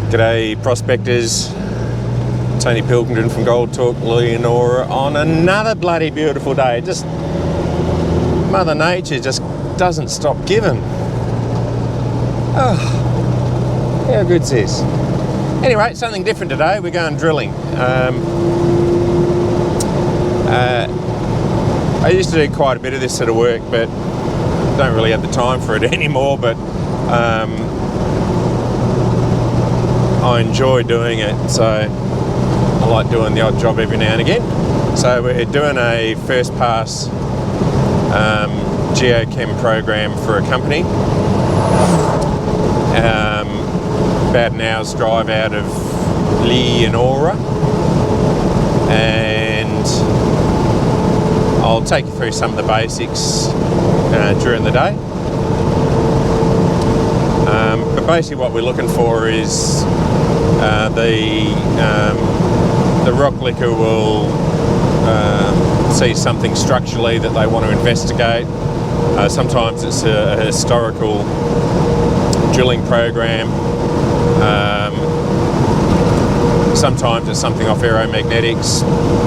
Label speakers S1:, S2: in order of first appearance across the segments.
S1: G'day prospectors, Tony Pilkington from Gold Talk Leonora on another bloody beautiful day. Just Mother Nature just doesn't stop giving. Oh, how good's this? Anyway, something different today. We're going drilling. I used to do quite a bit of this sort of work, but don't really have the time for it anymore. But I enjoy doing it, so I like doing the odd job every now and again. So we're doing a first pass geochem program for a company. About an hour's drive out of Leonora, and I'll take you through some of the basics during the day. But basically what we're looking for is the rock licker will see something structurally that they want to investigate. Sometimes it's a historical drilling program. Sometimes it's something off aeromagnetics,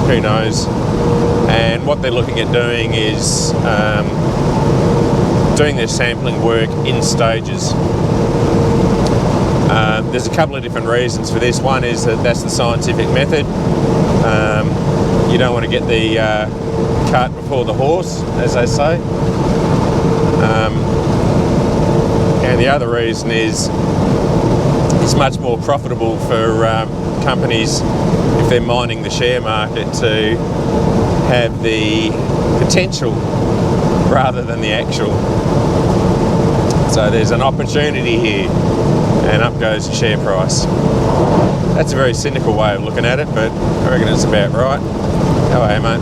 S1: who knows. And what they're looking at doing is doing their sampling work in stages. There's a couple of different reasons for this. One is that that's the scientific method. You don't want to get the cart before the horse, as they say. And the other reason is it's much more profitable for companies, if they're mining the share market, to have the potential rather than the actual. So there's an opportunity here, and up goes the share price. That's a very cynical way of looking at it, but I reckon it's about right. How are you, mate?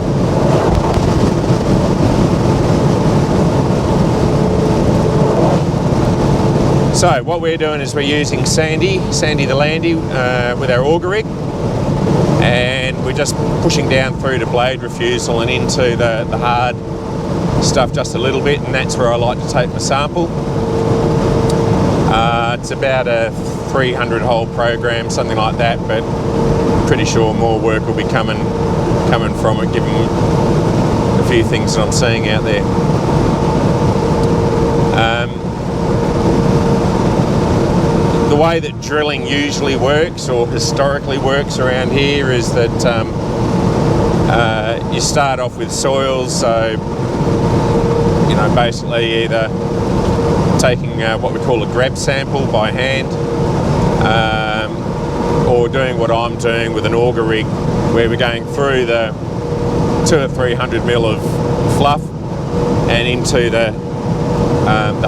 S1: So what we're doing is we're using Sandy the Landy with our auger rig, and we're just pushing down through to blade refusal and into the hard stuff just a little bit, and that's where I like to take my sample. It's about a 300 hole program, something like that, but pretty sure more work will be coming from it, given a few things that I'm seeing out there. The way that drilling usually works, or historically works around here, is that you start off with soils, so basically either taking what we call a grab sample by hand, or doing what I'm doing with an auger rig, where we're going through the 200 or 300 mil of fluff and into the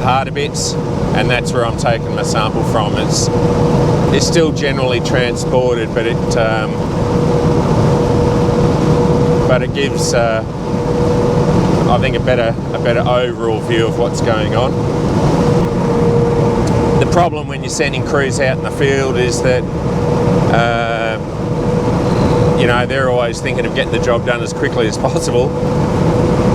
S1: harder bits, and that's where I'm taking my sample from. It's still generally transported, but it gives I think a better overall view of what's going on. The problem when you're sending crews out in the field is that they're always thinking of getting the job done as quickly as possible,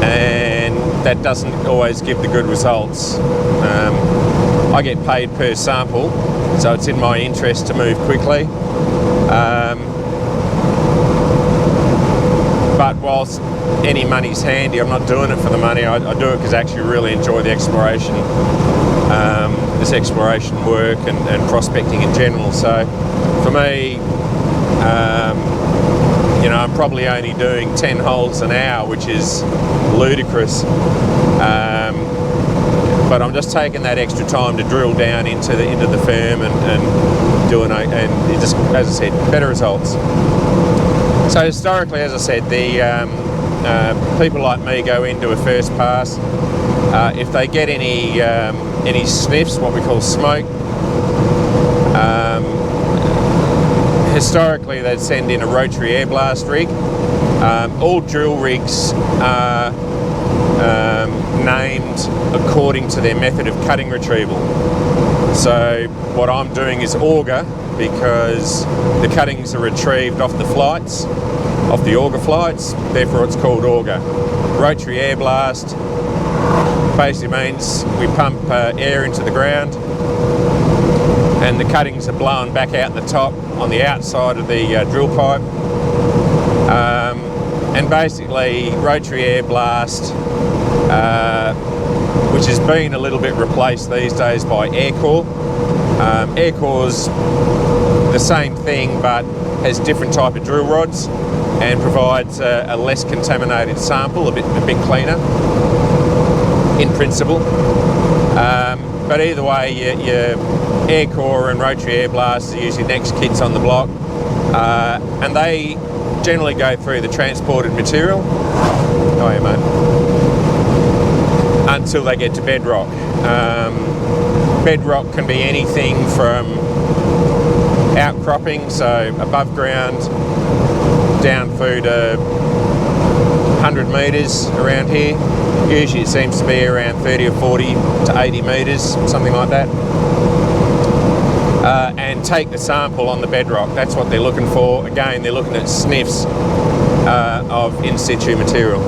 S1: and that doesn't always give the good results. I get paid per sample, so it's in my interest to move quickly. But whilst any money's handy, I'm not doing it for the money. I do it because I actually really enjoy the exploration, this exploration work and prospecting in general. So for me, I'm probably only doing 10 holes an hour, which is ludicrous. But I'm just taking that extra time to drill down into the firm and doing it, and it just, as I said, better results. So historically, as I said, the people like me go into a first pass. If they get any sniffs, what we call smoke, historically they'd send in a rotary air blast rig. All drill rigs are named according to their method of cutting retrieval. So what I'm doing is auger, because the cuttings are retrieved off the flights, off the auger flights, therefore it's called auger. Rotary air blast basically means we pump air into the ground, and the cuttings are blown back out the top on the outside of the drill pipe. And basically rotary air blast, which has been a little bit replaced these days by air core. Air core's the same thing but has different type of drill rods and provides a less contaminated sample, a bit cleaner in principle. But either way, your air core and rotary air blast are usually next kits on the block, and they generally go through the transported material. Oh yeah, mate. Until they get to bedrock. Bedrock can be anything from outcropping, so above ground, down through to 100 metres around here. Usually it seems to be around 30 or 40 to 80 metres, something like that. And take the sample on the bedrock. That's what they're looking for. Again, they're looking at sniffs of in situ material.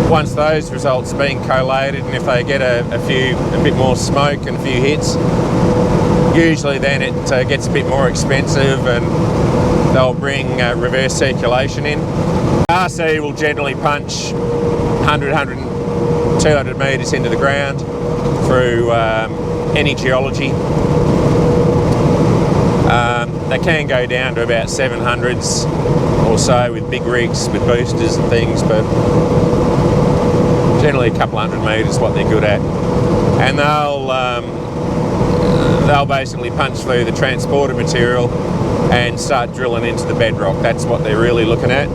S1: Once those results have been collated, and if they get a bit more smoke and a few hits, usually then it gets a bit more expensive and they'll bring reverse circulation in. RC will generally punch 100, 200 metres into the ground through any geology. They can go down to about 700s or so with big rigs, with boosters and things, but generally a couple 100 metres is what they're good at. And they'll basically punch through the transported material and start drilling into the bedrock. That's what they're really looking at.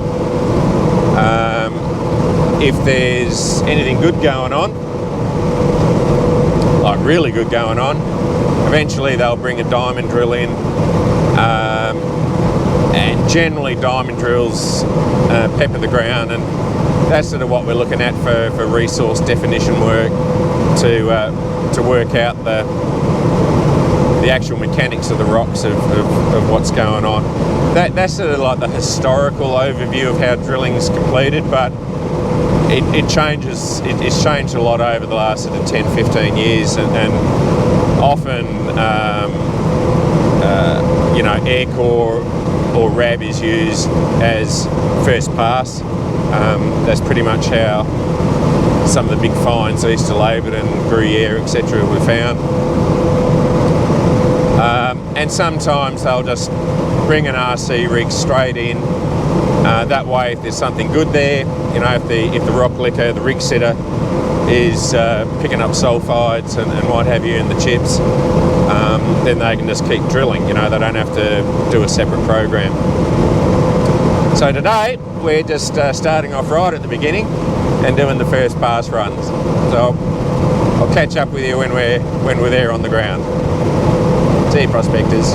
S1: If there's anything good going on, like really good going on, eventually they'll bring a diamond drill in, and generally diamond drills pepper the ground, and that's sort of what we're looking at for resource definition work to work out the actual mechanics of the rocks of what's going on. That's sort of like the historical overview of how drilling's completed, but it changes. It's changed a lot over the last sort of 10-15 years, and often air core or RAB is used as first pass. That's pretty much how some of the big finds east of Labourn and Gruyere, etc. were found. And sometimes they'll just bring an RC rig straight in. That way, if there's something good there, if the rock liquor, the rig sitter is picking up sulphides and what have you in the chips, then they can just keep drilling. They don't have to do a separate program. So today we're just starting off right at the beginning and doing the first pass runs. So I'll catch up with you when we're there on the ground. See you, prospectors.